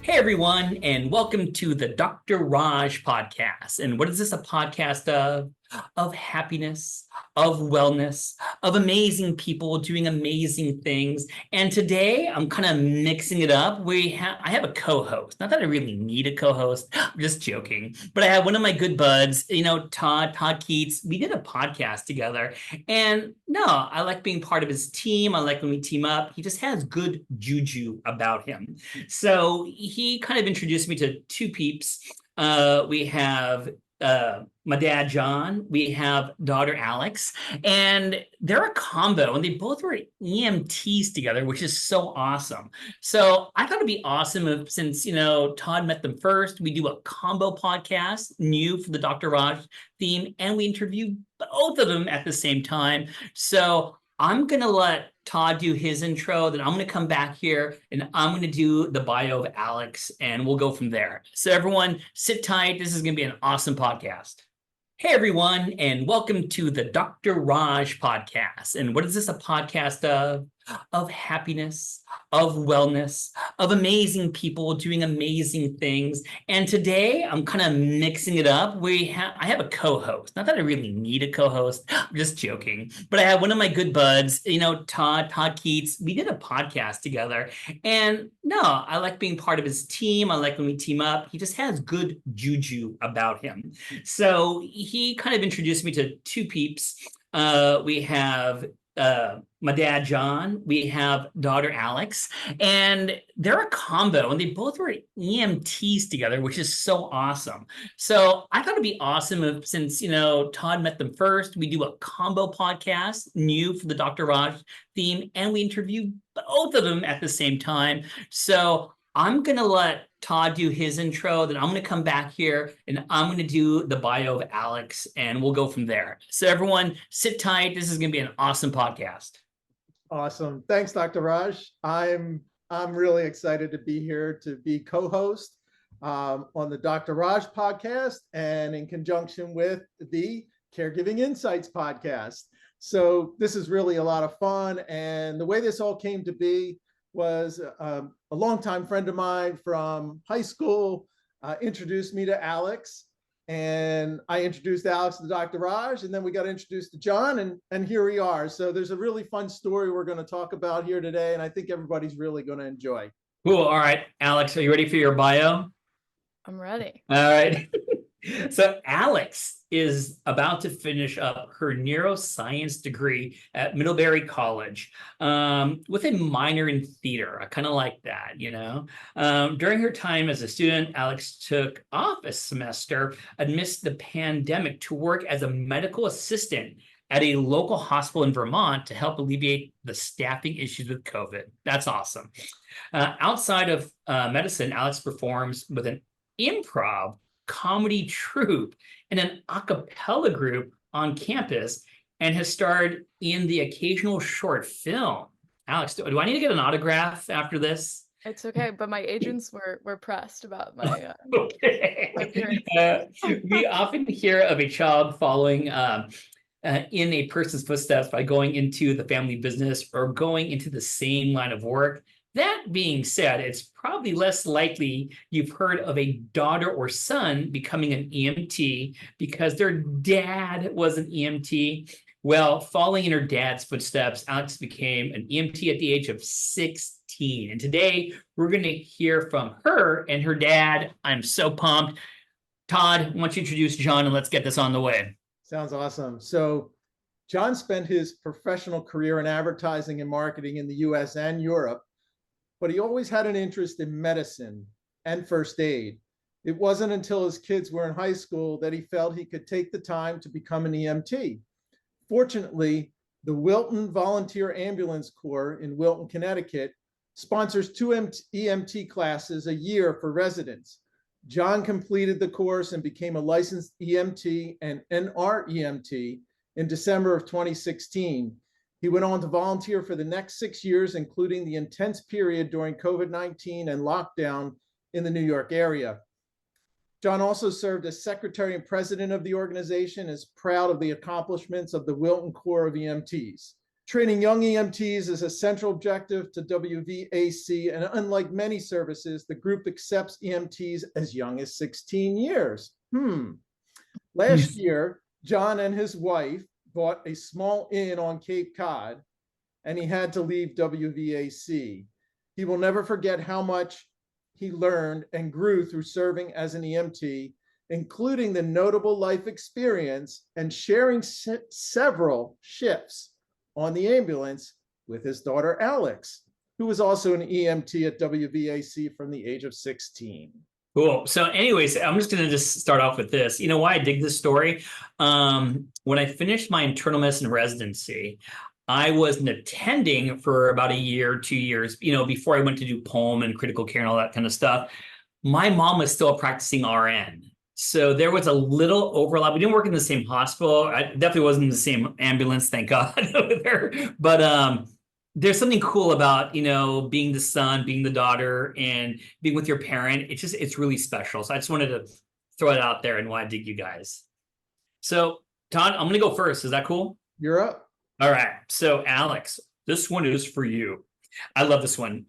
Hey everyone, and welcome to the Dr. Raj Podcast. And what is this a podcast of? Of happiness, of wellness, of amazing people doing amazing things. And today I'm kind of mixing it up. I have a co-host. Not that I really need a co-host. I'm just joking. But I have one of my good buds, Todd Keitz. We did a podcast together. And no, I like being part of his team. I like when we team up. He just has good juju about him. So he kind of introduced me to two peeps. We have my dad, John, we have daughter, Alex, and they're a combo and they both were EMTs together, which is so awesome. So I thought it'd be awesome if, since, Todd met them first, we do a combo podcast, new for the Dr. Raj theme, and we interview both of them at the same time. So I'm going to let Todd do his intro, then I'm going to come back here and I'm going to do the bio of Alex and we'll go from there. So everyone sit tight. This is going to be an awesome podcast. Hey everyone, and welcome to the Dr. Raj Podcast. And what is this a podcast of? Of happiness, of wellness, of amazing people doing amazing things. And today I'm kind of mixing it up. I have a co-host. Not that I really need a co-host. I'm just joking. But I have one of my good buds, Todd Keitz. We did a podcast together. And no, I like being part of his team. I like when we team up. He just has good juju about him. So he kind of introduced me to two peeps. We have my dad, John, we have daughter, Alex, and they're a combo and they both were EMTs together, which is so awesome. So I thought it'd be awesome if, since, Todd met them first, we do a combo podcast, new for the Dr. Raj theme, and we interview both of them at the same time. So I'm going to let Todd do his intro, then I'm going to come back here and I'm going to do the bio of Alex and we'll go from there. So everyone sit tight. This is going to be an awesome podcast. Awesome. Thanks, Dr. Raj. I'm really excited to be here to be co-host on the Dr. Raj podcast and in conjunction with the Caregiving Insights podcast. So this is really a lot of fun. And the way this all came to be was a longtime friend of mine from high school introduced me to Alex, and I introduced Alex to Dr. Raj, and then we got introduced to John, and here we are. So there's a really fun story we're going to talk about here today, and I think everybody's really going to enjoy. Cool. All right, Alex, are you ready for your bio? I'm ready. All right. So Alex is about to finish up her neuroscience degree at Middlebury College with a minor in theater. I kind of like that, During her time as a student, Alex took off a semester amidst the pandemic to work as a medical assistant at a local hospital in Vermont to help alleviate the staffing issues with COVID. That's awesome. Outside of medicine, Alex performs with an improv comedy troupe and an a cappella group on campus and has starred in the occasional short film. Alex, do I need to get an autograph after this? It's okay, but my agents were pressed about my okay. We often hear of a child following in a person's footsteps by going into the family business or going into the same line of work. That being said, it's probably less likely you've heard of a daughter or son becoming an EMT because their dad was an EMT. Well, following in her dad's footsteps, Alex became an EMT at the age of 16. And today we're going to hear from her and her dad. I'm so pumped. Todd, why don't you introduce John and let's get this on the way. Sounds awesome. So John spent his professional career in advertising and marketing in the US and Europe, but he always had an interest in medicine and first aid. It wasn't until his kids were in high school that he felt he could take the time to become an EMT. Fortunately, the Wilton Volunteer Ambulance Corps in Wilton, Connecticut, sponsors 2 EMT classes a year for residents. John completed the course and became a licensed EMT and NREMT in December of 2016. He went on to volunteer for the next 6 years, including the intense period during COVID-19 and lockdown in the New York area. John also served as secretary and president of the organization, is proud of the accomplishments of the Wilton Corps of EMTs. Training young EMTs is a central objective to WVAC, and unlike many services, the group accepts EMTs as young as 16 years. Last year, John and his wife bought a small inn on Cape Cod, and he had to leave WVAC. He will never forget how much he learned and grew through serving as an EMT, including the notable life experience and sharing several shifts on the ambulance with his daughter, Alex, who was also an EMT at WVAC from the age of 16. Cool. So anyways, I'm just going to just start off with this. You know why I dig this story? When I finished my internal medicine residency, I was an attending for about a year, 2 years, before I went to do POM and critical care and all that kind of stuff. My mom was still a practicing RN. So there was a little overlap. We didn't work in the same hospital. I definitely wasn't in the same ambulance, thank God, over there. But there's something cool about, being the son, being the daughter, and being with your parent. It's really special. So I just wanted to throw it out there and why I dig you guys. So Todd, I'm going to go first. Is that cool? You're up. All right. So Alex, this one is for you. I love this one.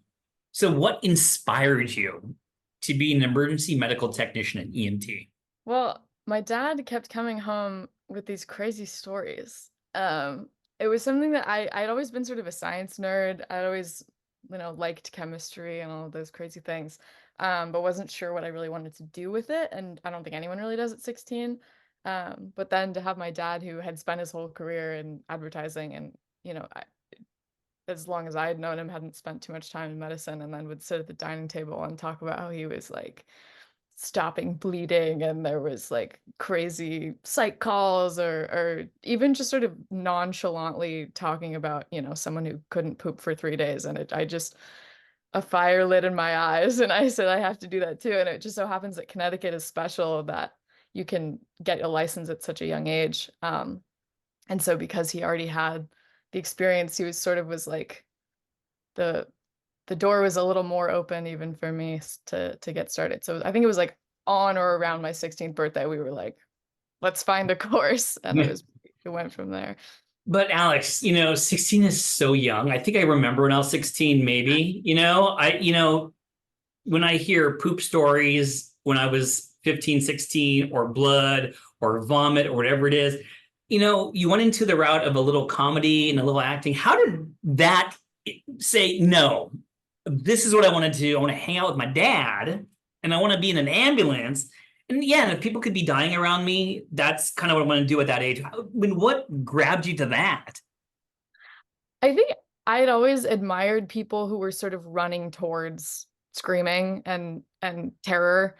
So what inspired you to be an emergency medical technician at EMT? Well, my dad kept coming home with these crazy stories. It was something that I'd always been sort of a science nerd. I'd always, liked chemistry and all of those crazy things, but wasn't sure what I really wanted to do with it. And I don't think anyone really does at 16. But then to have my dad, who had spent his whole career in advertising and, as long as I had known him, hadn't spent too much time in medicine, and then would sit at the dining table and talk about how he was like stopping bleeding, and there was like crazy psych calls, or even just sort of nonchalantly talking about, someone who couldn't poop for 3 days. And a fire lit in my eyes, and I said, I have to do that too. And it just so happens that Connecticut is special, that you can get a license at such a young age. And so because he already had the experience, he was like the door was a little more open even for me to get started. So I think it was like on or around my 16th birthday, we were like, let's find a course. And it went from there. But Alex, 16 is so young. I think I remember when I was 16, maybe, when I hear poop stories when I was 15, 16, or blood or vomit or whatever it is, you went into the route of a little comedy and a little acting. How did that say, no, this is what I want to do? I want to hang out with my dad, and I want to be in an ambulance. And yeah, if people could be dying around me, that's kind of what I want to do at that age. What grabbed you to that? I think I'd always admired people who were sort of running towards screaming and terror.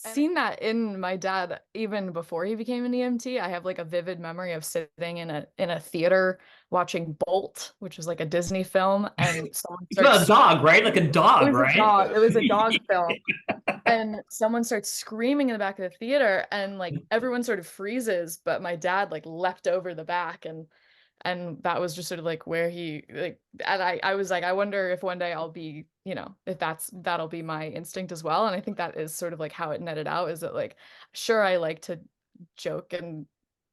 Seen that in my dad even before he became an EMT. I have like a vivid memory of sitting in a theater watching Bolt, which was like a Disney film, and someone starts, a dog, right? Like a dog, it was right? A dog. It was a dog film. And someone starts screaming in the back of the theater, and like everyone sort of freezes, but my dad like leapt over the back, and that was just sort of like where he like, and I was like, I wonder if one day I'll be, if that'll be my instinct as well. And I think that is sort of like how it netted out, is that like, sure, I like to joke and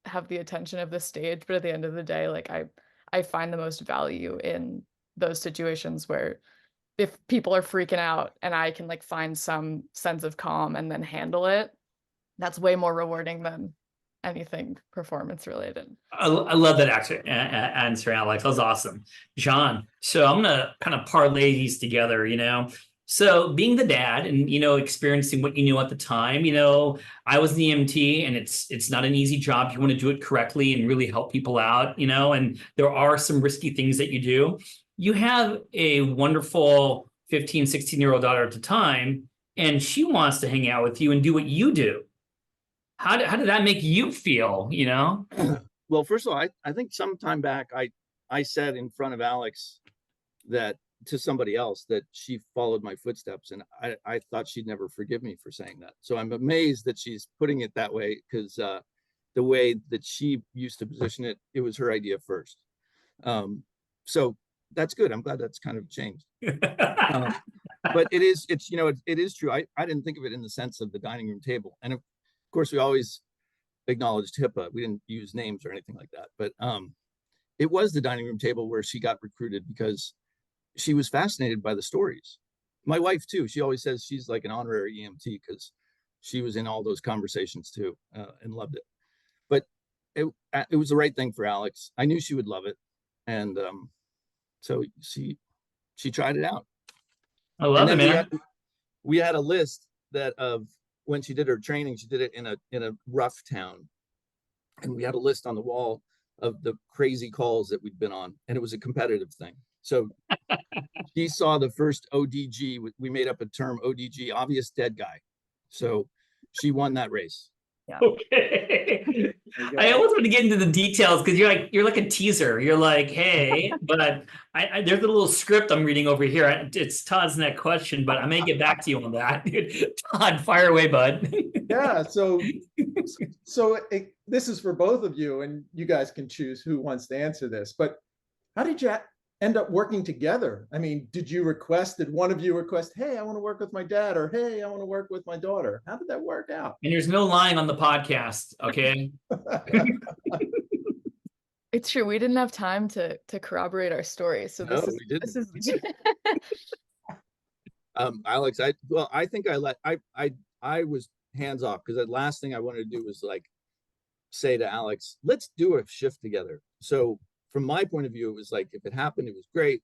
have the attention of the stage, but at the end of the day, like I find the most value in those situations where if people are freaking out and I can like find some sense of calm and then handle it, that's way more rewarding than anything performance related. I love that answer, Alex. That was awesome. John, so I'm gonna kind of parlay these together, So being the dad and, experiencing what you knew at the time, I was an EMT, and it's not an easy job. You want to do it correctly and really help people out, and there are some risky things that you do. You have a wonderful 15, 16-year-old daughter at the time, and she wants to hang out with you and do what you do. How did that make you feel, Well, first of all, I think some time back, I said in front of Alex that to somebody else that she followed my footsteps, and I thought she'd never forgive me for saying that. So I'm amazed that she's putting it that way, because the way that she used to position it, it was her idea first. So that's good. I'm glad that's kind of changed. But it is true. I didn't think of it in the sense of the dining room table. And of course, we always acknowledged HIPAA. We didn't use names or anything like that. But it was the dining room table where she got recruited because she was fascinated by the stories. My wife too. She always says she's like an honorary EMT because she was in all those conversations too, and loved it. But it was the right thing for Alex. I knew she would love it, and so she tried it out. I love it, man. We had a list that of when she did her training, she did it in a rough town, and we had a list on the wall of the crazy calls that we'd been on, and it was a competitive thing. So she saw the first ODG. We made up a term, ODG, obvious dead guy. So she won that race. Yeah. Okay. I always want to get into the details because you're like a teaser. You're like, hey, but I there's a little script I'm reading over here. It's Todd's next question, but I may get back to you on that. Todd, fire away, bud. Yeah. So this is for both of you, and you guys can choose who wants to answer this. But how did you end up working together? I mean, did one of you request, hey, I want to work with my dad, or hey, I want to work with my daughter? How did that work out? And there's no lying on the podcast, okay? It's true. We didn't have time to corroborate our stories. So No, this is we this didn't. is Alex, I think I was hands off because the last thing I wanted to do was like say to Alex, let's do a shift together. So from my point of view, it was like, if it happened, it was great,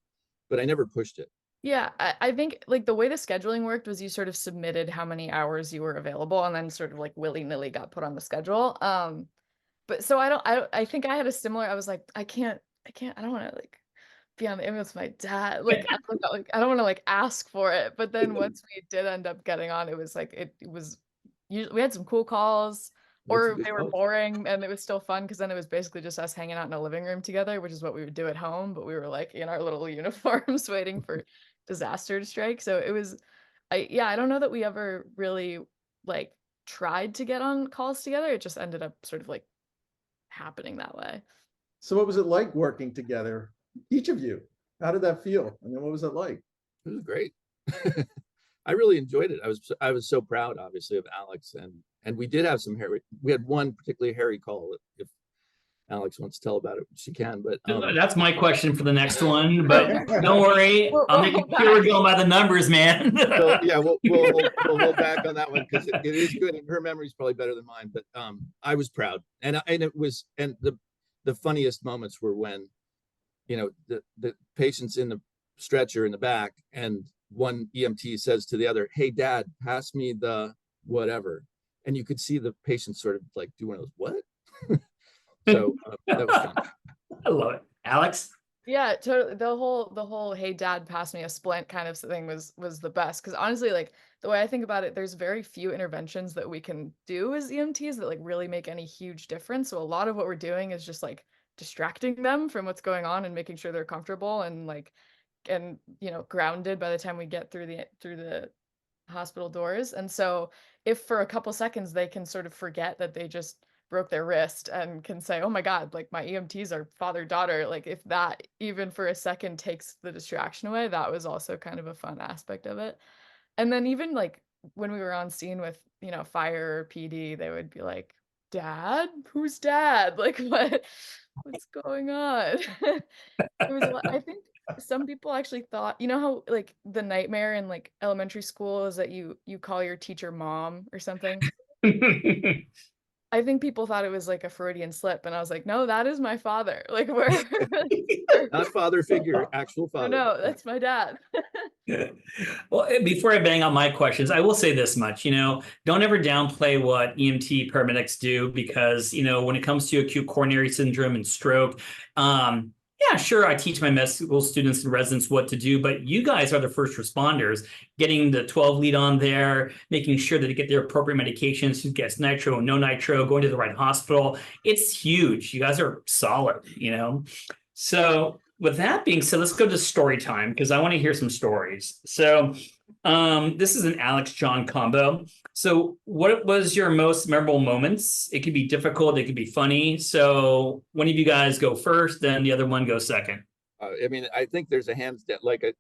but I never pushed it. Yeah, I think like the way the scheduling worked was you sort of submitted how many hours you were available and then sort of like willy-nilly got put on the schedule. But so I think I had a similar, I was like, I don't want to like be on the ambulance with my dad. Like, I don't want to like ask for it. But then once we did end up getting on, it was like, we had some cool calls. Or they were boring and it was still fun because then it was basically just us hanging out in a living room together, which is what we would do at home, but we were like in our little uniforms waiting for disaster to strike. So it was, I don't know that we ever really like tried to get on calls together. It just ended up sort of like happening that way. So what was it like working together? Each of you, how did that feel? And then what was it like? It was great. I really enjoyed it. I was so proud, obviously, of Alex, and we did have some hairy. We had one particularly hairy call. If Alex wants to tell about it, she can. But that's my question for the next one. But don't worry, I'm making sure we're going by the numbers, man. So, yeah, we'll hold back on that one because it is good, and her memory is probably better than mine. But I was proud, and the funniest moments were when, the patient's in the stretcher in the back, and one EMT says to the other, hey, Dad, pass me the whatever. And you could see the patient sort of like do one of those, what? So that was fun. I love it. Alex? Yeah, totally. The whole hey dad pass me a splint kind of thing was the best. Because honestly, like the way I think about it, there's very few interventions that we can do as EMTs that like really make any huge difference. So a lot of what we're doing is just like distracting them from what's going on and making sure they're comfortable and grounded by the time we get through the hospital doors. And so if for a couple seconds they can sort of forget that they just broke their wrist and can say, oh my God, like my EMTs are father-daughter, like if that even for a second takes the distraction away, that was also kind of a fun aspect of it. And then even like when we were on scene with, fire or PD, they would be like, Dad? Who's Dad? Like what's going on? It was I think some people actually thought, how like the nightmare in like elementary school is that you call your teacher mom or something. I think people thought it was like a Freudian slip, and I was like, no, that is my father. Like we're not father figure, actual father. No, that's my dad. Well, before I bang out my questions, I will say this much, don't ever downplay what EMT paramedics do because, when it comes to acute coronary syndrome and stroke, yeah, sure, I teach my med school students and residents what to do, but you guys are the first responders, getting the 12 lead on there, making sure that they get their appropriate medications, who gets nitro, no nitro, going to the right hospital. It's huge. You guys are solid, So with that being said, let's go to story time because I want to hear some stories. So this is an Alex John combo. So what was your most memorable moments? It could be difficult, it could be funny. So one of you guys go first, then the other one goes second. I think there's a hands down, like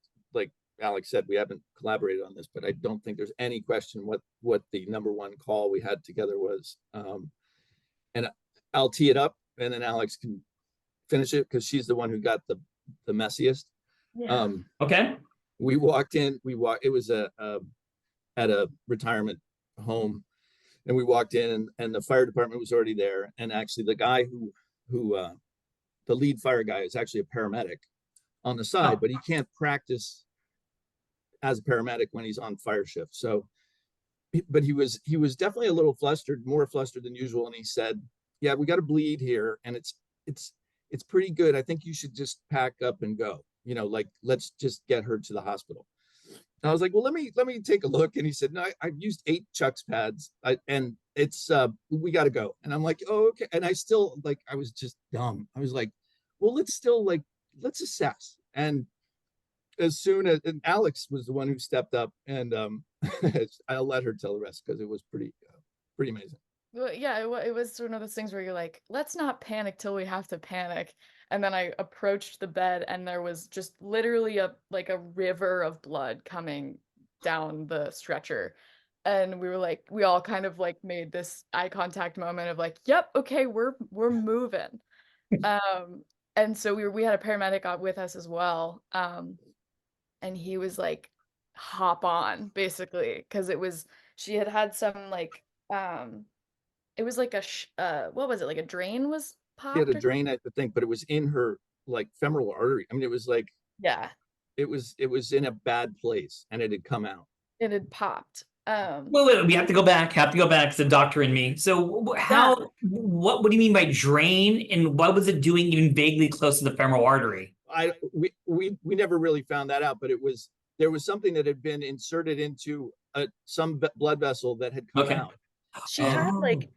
Alex said, we haven't collaborated on this, but I don't think there's any question what the number one call we had together was. And I'll tee it up and then Alex can finish it because she's the one who got the messiest. Yeah. Okay. We walked in. It was at a retirement home, and we walked in, and the fire department was already there. And actually, the guy who the lead fire guy is actually a paramedic on the side, but he can't practice as a paramedic when he's on fire shift. So, but he was definitely a little flustered, more flustered than usual. And he said, "Yeah, we got a bleed here, and it's pretty good. I think you should just pack up and go. You know, like let's just get her to the hospital." And I was like, "Well, let me take a look." And he said, "No, I've used 8 Chuck's pads, and it's we got to go." And I'm like, "Oh, okay." And I still I was just dumb. I was like, "Well, let's assess." And as soon as Alex was the one who stepped up, and I'll let her tell the rest because it was pretty amazing. Well, yeah, it was one of those things where you're like, let's not panic till we have to panic. And then I approached the bed, and there was just literally a river of blood coming down the stretcher. And we all kind of made this eye contact moment of yep, okay, we're moving. And so we had a paramedic with us as well. And he was like, hop on, basically, because she had some it was what was it, like a drain was She had popped a drain, I think, but it was in her femoral artery. I mean, it was yeah, it was in a bad place, and it had come out. it had popped. Wait, we have to go back. It's the doctor in me. So what do you mean by drain, and what was it doing even vaguely close to the femoral artery? We never really found that out, but there was something that had been inserted into some blood vessel that had come out. She had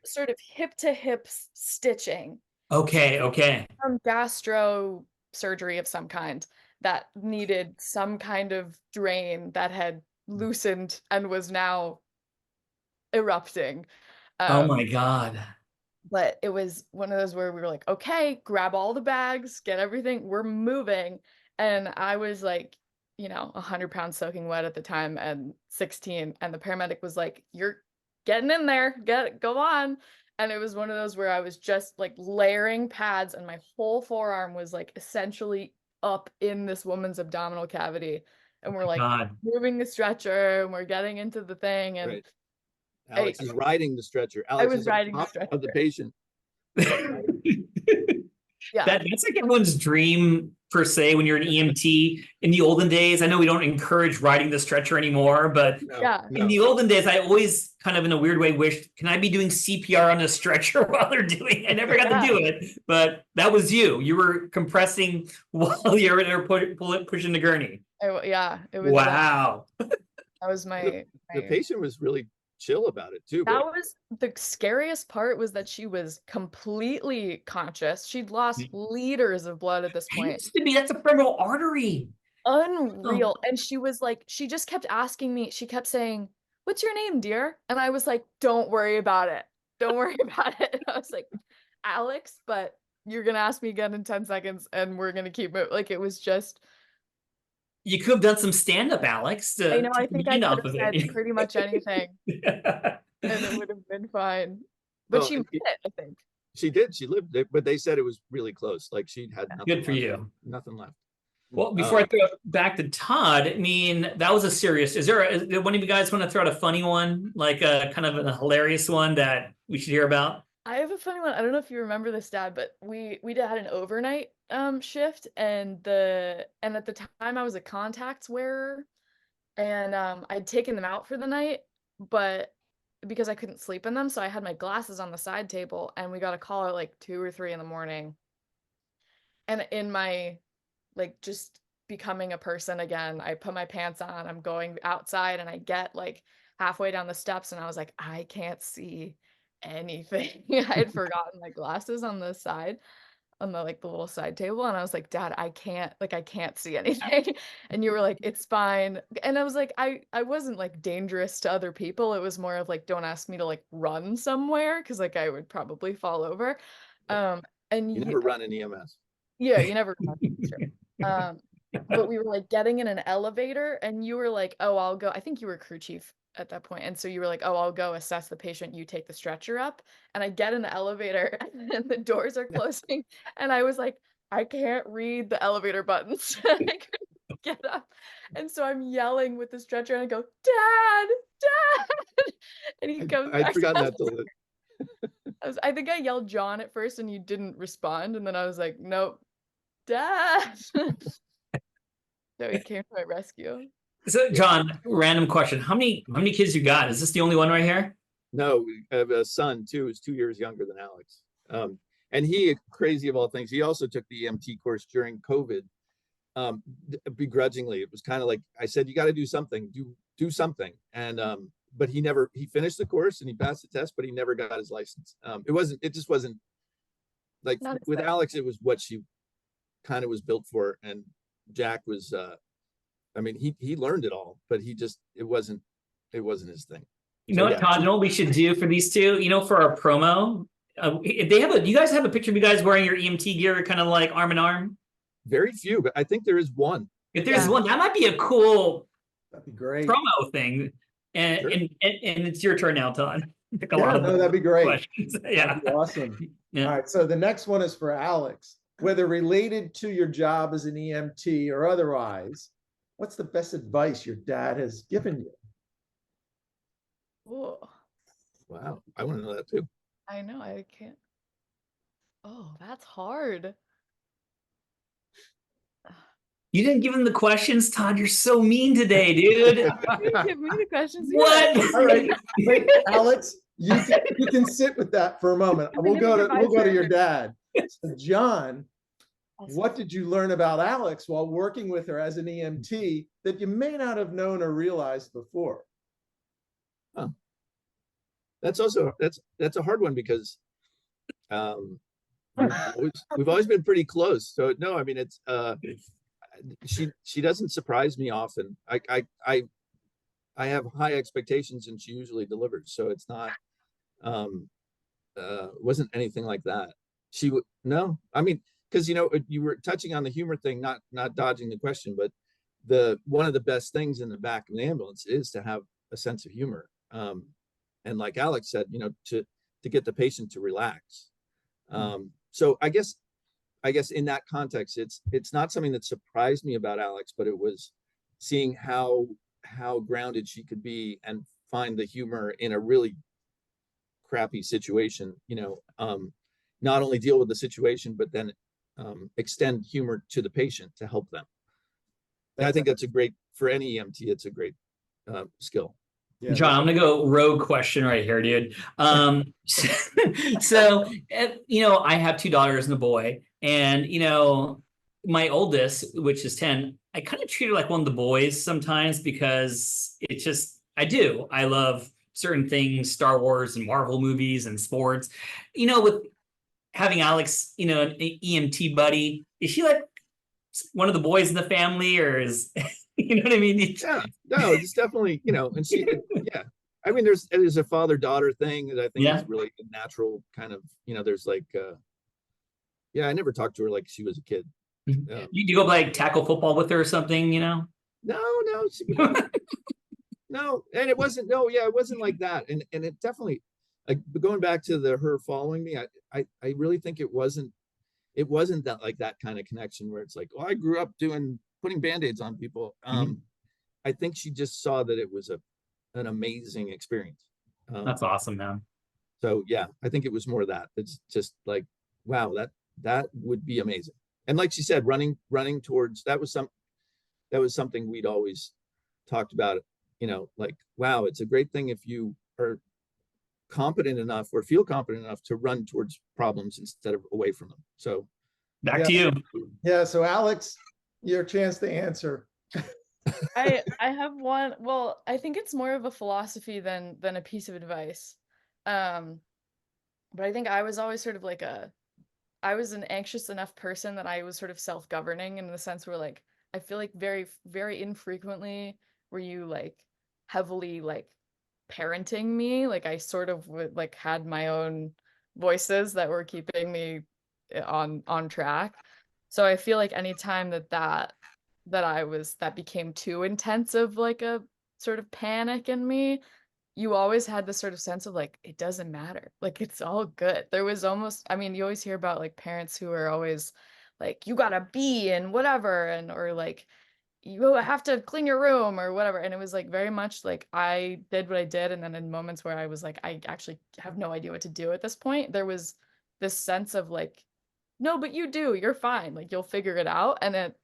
sort of hip to hip stitching. Okay. Some gastro surgery of some kind that needed some kind of drain that had loosened and was now erupting. Oh my God. But it was one of those where we were like, okay, grab all the bags, get everything, we're moving. And I was 100 pounds soaking wet at the time and 16. And the paramedic was like, you're getting in there, go on. And it was one of those where I was just layering pads, and my whole forearm was essentially up in this woman's abdominal cavity. And we're moving the stretcher, and we're getting into the thing. And right. Alex is riding the stretcher. Alex is riding the stretcher of the patient. Yeah. That's everyone's dream, per se, when you're an EMT. In the olden days, I know we don't encourage riding the stretcher anymore, but in the olden days, I always kind of in a weird way wished, can I be doing CPR on a stretcher while they're doing it? I never got to do it, but that was you. You were compressing while you were there pushing the gurney. It was. Wow. That was my the patient was really chill about it too. That was the scariest part, was that she was completely conscious. She'd lost liters of blood at this point. That's a femoral artery. Unreal. And she was she just kept asking me, she kept saying, "What's your name, dear?" And I was like, "Don't worry about it. Don't worry about it." I was like, "Alex, but you're gonna ask me again in 10 seconds and we're gonna keep moving." It was just. You could have done some stand-up, Alex. I know, I think I could have said pretty much anything. And it would have been fine. But she made it, I think. She did. She lived it, but they said it was really close. She had nothing good for left, you. Nothing left. Well, before I throw it back to Todd, I mean, that was a serious. Is one of you guys want to throw out a funny one, a kind of a hilarious one that we should hear about? I have a funny one. I don't know if you remember this, Dad, but we had an overnight shift, and at the time I was a contacts wearer, and I'd taken them out for the night, but because I couldn't sleep in them, so I had my glasses on the side table, and we got a call at 2 or 3 in the morning. And in my just becoming a person again, I put my pants on, I'm going outside, and I get halfway down the steps, and I was like, I can't see anything. I had forgotten my glasses on the side, on the the little side table, and I was like, "Dad, I can't see anything." And you were like, "It's fine." And I was like, I wasn't dangerous to other people. It was more of don't ask me to run somewhere, because I would probably fall over. And you never run in EMS. Yeah, you never run. But we were getting in an elevator, and you were like, "Oh, I'll go." I think you were crew chief at that point. And so you were like, "Oh, I'll go assess the patient. You take the stretcher up." And I get in the elevator, and the doors are closing. And I was like, I can't read the elevator buttons. I couldn't get up. And so I'm yelling with the stretcher and I go, Dad, Dad. And he comes I'd back forgotten down. that till the- I think I yelled John at first and you didn't respond. And then I was like, nope, Dad. So he came to my rescue. So, John, random question: how many kids you got? Is this the only one right here? No, I have a son too, who's 2 years younger than Alex. And he, crazy of all things, he also took the EMT course during COVID. Begrudgingly, it was kind of like I said, you got to do something, do something. And but he finished the course and he passed the test, but he never got his license. It just wasn't like with Alex, it was what she kind of was built for. And Jack was, I mean, he learned it all, but it wasn't his thing. You know what, Todd? You know what we should do for these two? You know, for our promo, if they have you guys have a picture of you guys wearing your EMT gear, kind of like arm in arm? Very few, but I think there is one. If there's one, that might be a cool That'd be great. promo thing. And Sure. and it's your turn now, Todd. Yeah, no, that'd be great. Questions. Yeah. That'd be awesome. Yeah. All right, so the next one is for Alex. Whether related to your job as an EMT or otherwise, what's the best advice your dad has given you? Oh, Wow, I want to know that too. I know, I can't. Oh, that's hard. You didn't give him the questions, Todd. You're so mean today, dude. You didn't give me the questions either. What? All right, wait, Alex, you can sit with that for a moment. We'll go to your dad. So John, what did you learn about Alex while working with her as an EMT that you may not have known or realized before? That's a hard one because we've always been pretty close. So no, I mean it's she doesn't surprise me often. I have high expectations and she usually delivers. So it's not wasn't anything like that. She would no, I mean, because you were touching on the humor thing, not dodging the question, but one of the best things in the back of an ambulance is to have a sense of humor. And like Alex said, to get the patient to relax. So I guess in that context, it's not something that surprised me about Alex, but it was seeing how grounded she could be and find the humor in a really crappy situation, not only deal with the situation, but then extend humor to the patient to help them. And I think that's for any EMT, it's a great skill. Yeah, John, I'm gonna go rogue question right here, dude. So I have two daughters and a boy, and my oldest, which is 10, I kind of treat her like one of the boys sometimes because it's just I love certain things, Star Wars and Marvel movies and sports. With having Alex, an EMT buddy, is she like one of the boys in the family, or is you know what I mean? Yeah, no, it's definitely, and she, yeah. I mean, there's a father-daughter thing that I think is really a natural kind of, there's like, I never talked to her like she was a kid. You go like tackle football with her or something, No, no, and it wasn't like that, and it definitely, like, going back to her following me, I really think it wasn't that, like, that kind of connection where it's like, oh, I grew up putting band-aids on people. I think she just saw that it was an amazing experience. That's awesome, man. So yeah, I think it was more that. It's just like, wow, that would be amazing. And like she said, running towards that was something we'd always talked about, like, wow, it's a great thing if you are competent enough or feel competent enough to run towards problems instead of away from them. So back to you. Yeah, so Alex, your chance to answer. I have one. Well, I think it's more of a philosophy than a piece of advice. But I think I was always sort of like I was an anxious enough person that I was sort of self-governing in the sense where, like, I feel like very, very infrequently were you like heavily like parenting me. Like, I sort of would like had my own voices that were keeping me on track. So I feel like anytime that became too intense of like a sort of panic in me, you always had this sort of sense of like, it doesn't matter. Like, it's all good. There was almost, I mean, you always hear about like parents who are always like, you gotta be and whatever, and or like, you have to clean your room or whatever. And it was like very much like I did what I did, and then in moments where I was like, I actually have no idea what to do at this point, there was this sense of like, no, but you do, you're fine, like you'll figure it out. And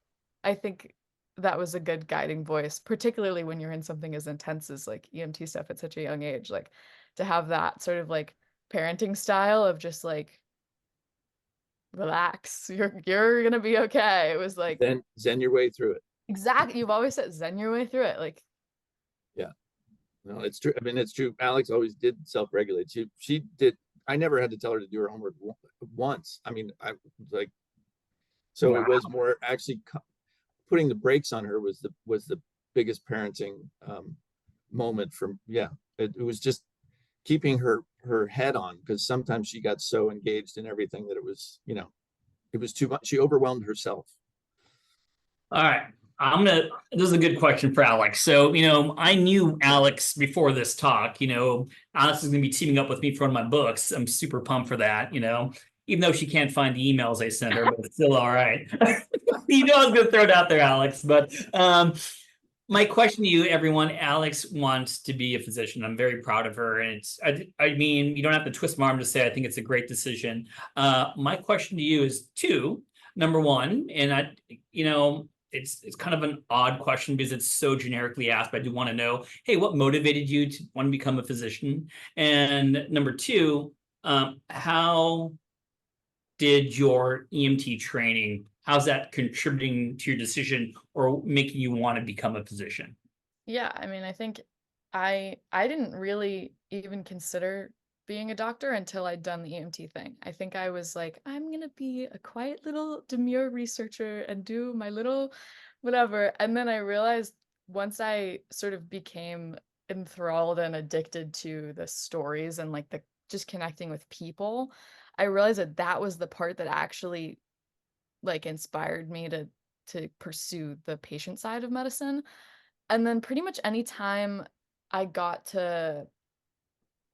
I think that was a good guiding voice, particularly when you're in something as intense as like EMT stuff at such a young age, like to have that sort of like parenting style of just like, relax, you're gonna be okay. It was like, Then zen your way through it. exactly, you've always said zen your way through it, like, Yeah, no, it's true. I mean, it's true. Alex always did self-regulate. She did. I never had to tell her to do her homework once. I mean, I like, so it was more actually putting the brakes on her was the biggest parenting moment from, yeah, it was just keeping her head on, because sometimes she got so engaged in everything that it was, you know, it was too much. She overwhelmed herself. All right. This is a good question for Alex. So, I knew Alex before this talk. Alex is going to be teaming up with me for one of my books. I'm super pumped for that, even though she can't find the emails I sent her, but it's still all right. I was going to throw it out there, Alex. But my question to you, everyone, Alex wants to be a physician. I'm very proud of her. And I mean, you don't have to twist my arm to say I think it's a great decision. My question to you is two. Number one, and it's kind of an odd question because it's so generically asked, but I do want to know, hey, what motivated you to want to become a physician? And number two, how did your EMT training, how's that contributing to your decision or making you want to become a physician? Yeah, I mean, I think I didn't really even consider being a doctor until I'd done the EMT thing. I think I was like, I'm gonna be a quiet little demure researcher and do my little whatever. And then I realized once I sort of became enthralled and addicted to the stories and like the just connecting with people, I realized that was the part that actually like inspired me to pursue the patient side of medicine. And then pretty much anytime I got to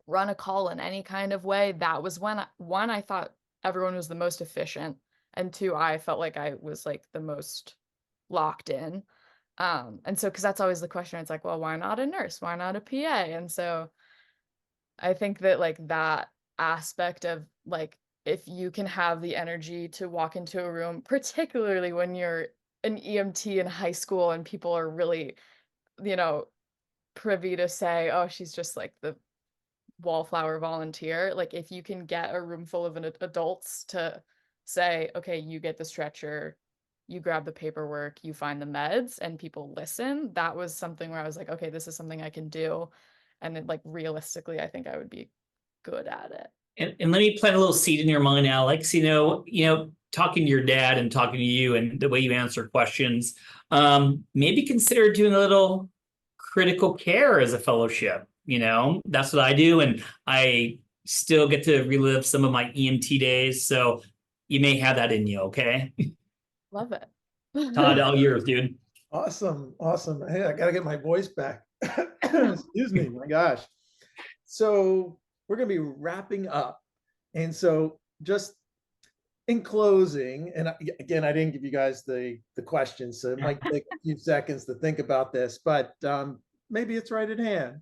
run a call in any kind of way, that was when one, I thought everyone was the most efficient, and two, I felt like I was like the most locked in. And so because that's always the question, it's like, well, why not a nurse? Why not a PA? And so I think that like that aspect of like, if you can have the energy to walk into a room, particularly when you're an EMT in high school and people are really, you know, privy to say, oh, she's just like the wallflower volunteer. Like if you can get a room full of adults to say, okay, you get the stretcher, you grab the paperwork, you find the meds, and people listen, that was something where I was like, okay, this is something I can do. And it, like realistically, I think I would be good at it. And let me plant a little seed in your mind, Alex. Talking to your dad and talking to you and the way you answer questions, maybe consider doing a little critical care as a fellowship. That's what I do, and I still get to relive some of my EMT days. So you may have that in you. Okay. Love it. Todd, all yours, dude. Awesome. Hey, I gotta get my voice back. Excuse me, my gosh. So we're gonna be wrapping up. And so just in closing, and again, I didn't give you guys the questions, so it might take a few seconds to think about this, but maybe it's right at hand.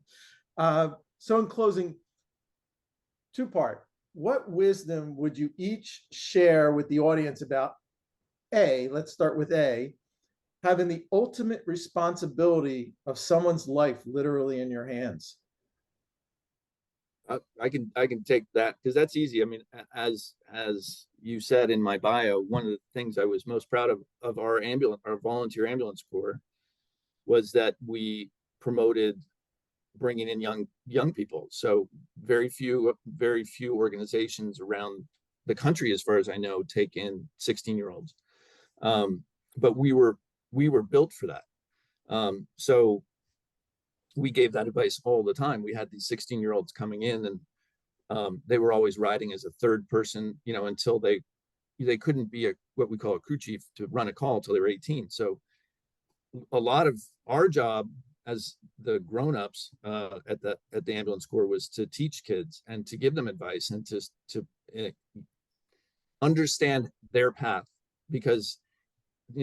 So in closing, two-part, what wisdom would you each share with the audience about let's start with having the ultimate responsibility of someone's life literally in your hands? I can take that because that's easy. I mean, as you said in my bio, one of the things I was most proud of our volunteer ambulance corps was that we promoted bringing in young people. So very few organizations around the country, as far as I know, take in 16-year-olds. But we were built for that. So we gave that advice all the time. We had these 16-year-olds coming in, and they were always riding as a third person, until they couldn't be what we call a crew chief to run a call until they were 18. So a lot of our job as the grown-ups at the ambulance corps was to teach kids and to give them advice and to understand their path because,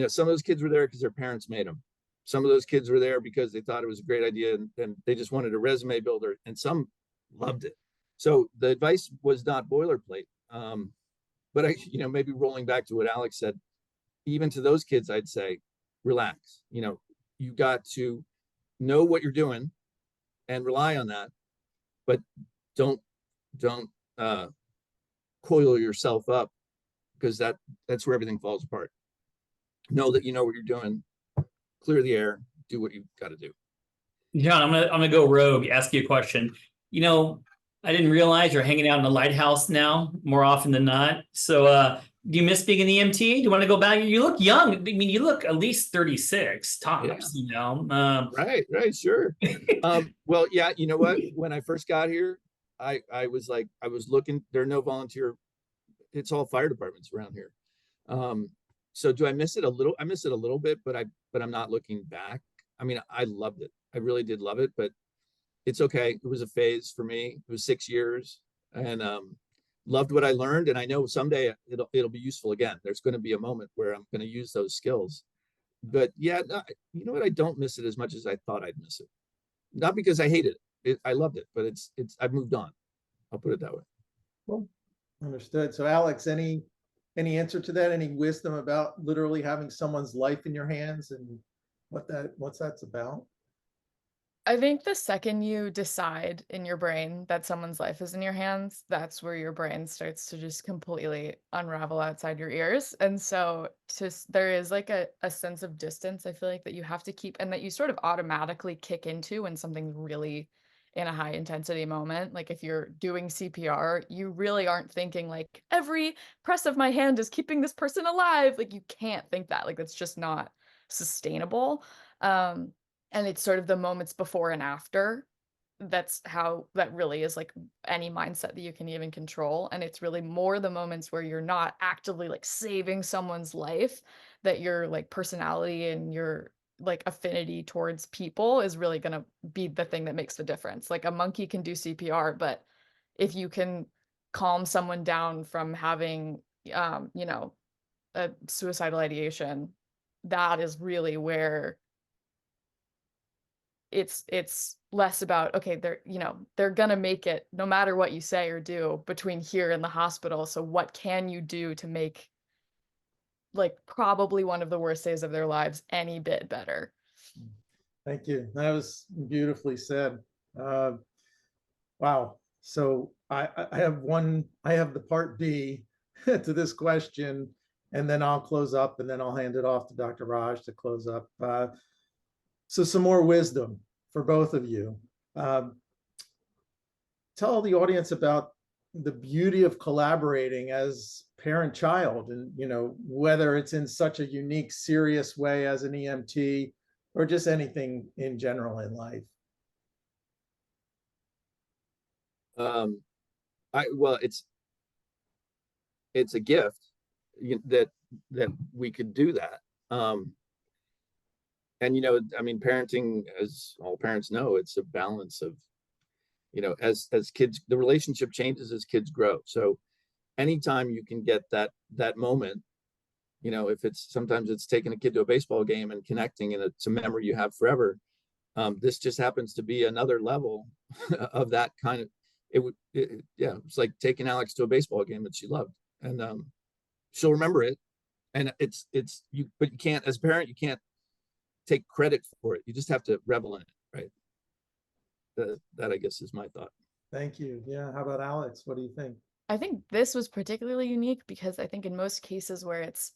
some of those kids were there because their parents made them. Some of those kids were there because they thought it was a great idea and they just wanted a resume builder, and some loved it. So the advice was not boilerplate. But maybe rolling back to what Alex said, even to those kids, I'd say, relax. You got to know what you're doing and rely on that, but don't coil yourself up, because that's where everything falls apart. Know that you know what you're doing, clear the air, do what you've got to do. John, I'm gonna go rogue, ask you a question. I didn't realize you're hanging out in the lighthouse now more often than not. So do you miss being an EMT? Do you want to go back? You look young. I mean, you look at least 36 tops, Right, sure. Well, yeah, you know what? When I first got here, I was looking, there are no volunteer, it's all fire departments around here. So do I miss it a little? I miss it a little bit, but I'm not looking back. I mean, I loved it. I really did love it, but it's okay. It was a phase for me. It was 6 years, and loved what I learned. And I know someday it'll be useful again. There's going to be a moment where I'm going to use those skills. But yeah, you know what? I don't miss it as much as I thought I'd miss it. Not because I hated it. I loved it, but I've moved on. I'll put it that way. Well, understood. So Alex, any answer to that? Any wisdom about literally having someone's life in your hands and what's that's about? I think the second you decide in your brain that someone's life is in your hands, that's where your brain starts to just completely unravel outside your ears. And so there is like a sense of distance, I feel like, that you have to keep, and that you sort of automatically kick into when something's really in a high intensity moment. Like if you're doing CPR, you really aren't thinking like every press of my hand is keeping this person alive. Like you can't think that. Like that's just not sustainable. And it's sort of the moments before and after. That really is like any mindset that you can even control. And it's really more the moments where you're not actively like saving someone's life, that your like personality and your like affinity towards people is really going to be the thing that makes the difference. Like a monkey can do CPR, but if you can calm someone down from having, a suicidal ideation, that is really where it's less about, okay, they're gonna make it no matter what you say or do between here and the hospital. So what can you do to make like probably one of the worst days of their lives any bit better? Thank you. That was beautifully said. Wow. So I have the part B to this question, and then I'll close up, and then I'll hand it off to Dr. Raj to close up. So some more wisdom for both of you. Tell the audience about the beauty of collaborating as parent-child, and whether it's in such a unique, serious way as an EMT, or just anything in general in life. Well, it's a gift that we could do that. And I mean, parenting, as all parents know, it's a balance of, as kids, the relationship changes as kids grow. So anytime you can get that moment, if sometimes it's taking a kid to a baseball game and connecting, and it's a memory you have forever. This just happens to be another level of that kind of, it's like taking Alex to a baseball game that she loved, and she'll remember it. And but you can't, as a parent, you can't take credit for it. You just have to revel in it, right? That I guess is my thought. Thank you. Yeah. How about Alex? What do you think? I think this was particularly unique because I think in most cases where it's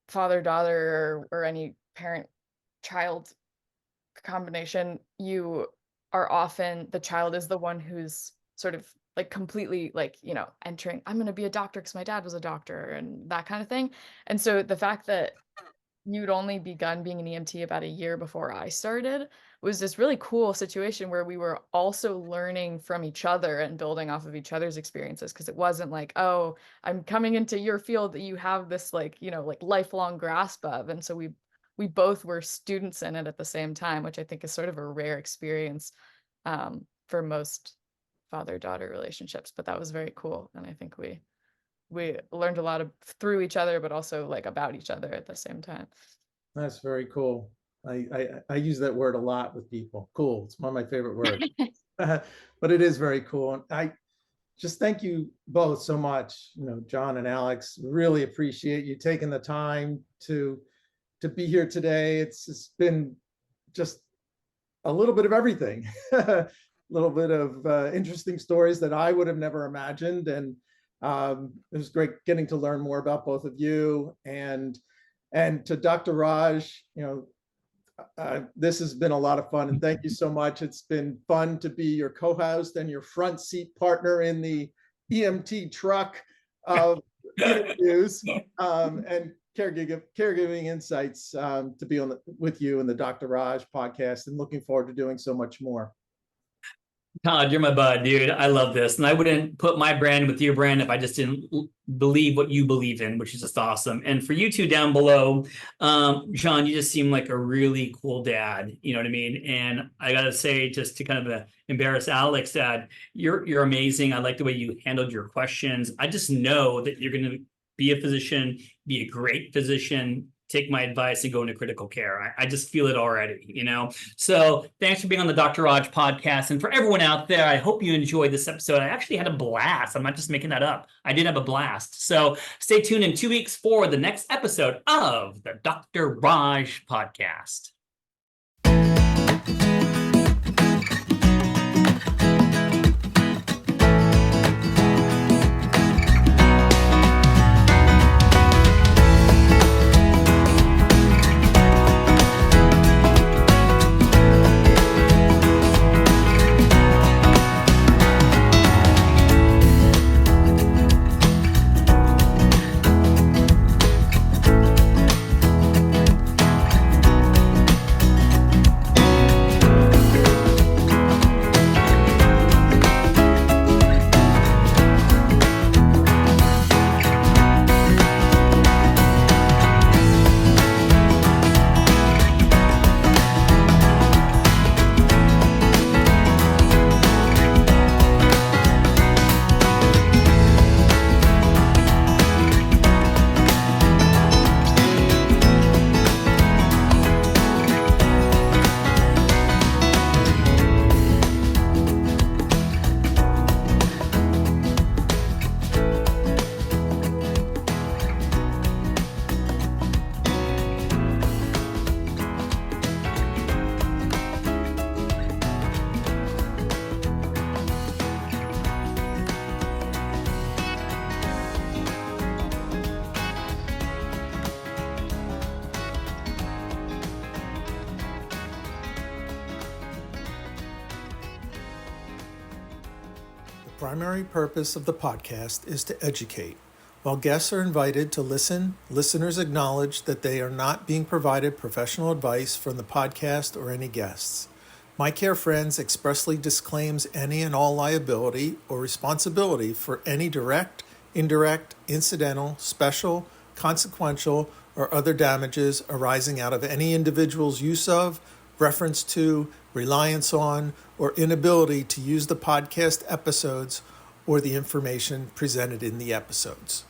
father-daughter or any parent-child combination, you are often, the child is the one who's sort of like completely like, entering, I'm going to be a doctor because my dad was a doctor and that kind of thing. And so the fact that you'd only begun being an EMT about a year before I started was this really cool situation where we were also learning from each other and building off of each other's experiences. Because it wasn't like, oh, I'm coming into your field that you have this like, like lifelong grasp of. And so we both were students in it at the same time, which I think is sort of a rare experience for most father-daughter relationships. But that was very cool. And I think we we learned a lot through each other, but also like about each other at the same time. That's very cool. I use that word a lot with people. Cool. It's one of my favorite words. But it is very cool. And I just thank you both so much. John and Alex, really appreciate you taking the time to be here today. It's been just a little bit of everything, a little bit of interesting stories that I would have never imagined. And it was great getting to learn more about both of you. And to Dr. Raj, this has been a lot of fun, and thank you so much. It's been fun to be your co-host and your front seat partner in the EMT truck of interviews and Caregiving Insights, to be with you in the Dr. Raj podcast, and looking forward to doing so much more. Todd, you're my bud, dude. I love this. And I wouldn't put my brand with your brand if I just didn't believe what you believe in, which is just awesome. And for you two down below, John, you just seem like a really cool dad. You know what I mean? And I got to say, just to kind of embarrass Alex, Dad, you're amazing. I like the way you handled your questions. I just know that you're going to be a physician, be a great physician, take my advice and go into critical care. I just feel it already, So thanks for being on the Dr. Raj podcast. And for everyone out there, I hope you enjoyed this episode. I actually had a blast. I'm not just making that up. I did have a blast. So stay tuned in 2 weeks for the next episode of the Dr. Raj podcast. The primary purpose of the podcast is to educate. While guests are invited to listen, listeners acknowledge that they are not being provided professional advice from the podcast or any guests. My Care Friends expressly disclaims any and all liability or responsibility for any direct, indirect, incidental, special, consequential, or other damages arising out of any individual's use of, reference to, reliance on, or inability to use the podcast episodes or the information presented in the episodes.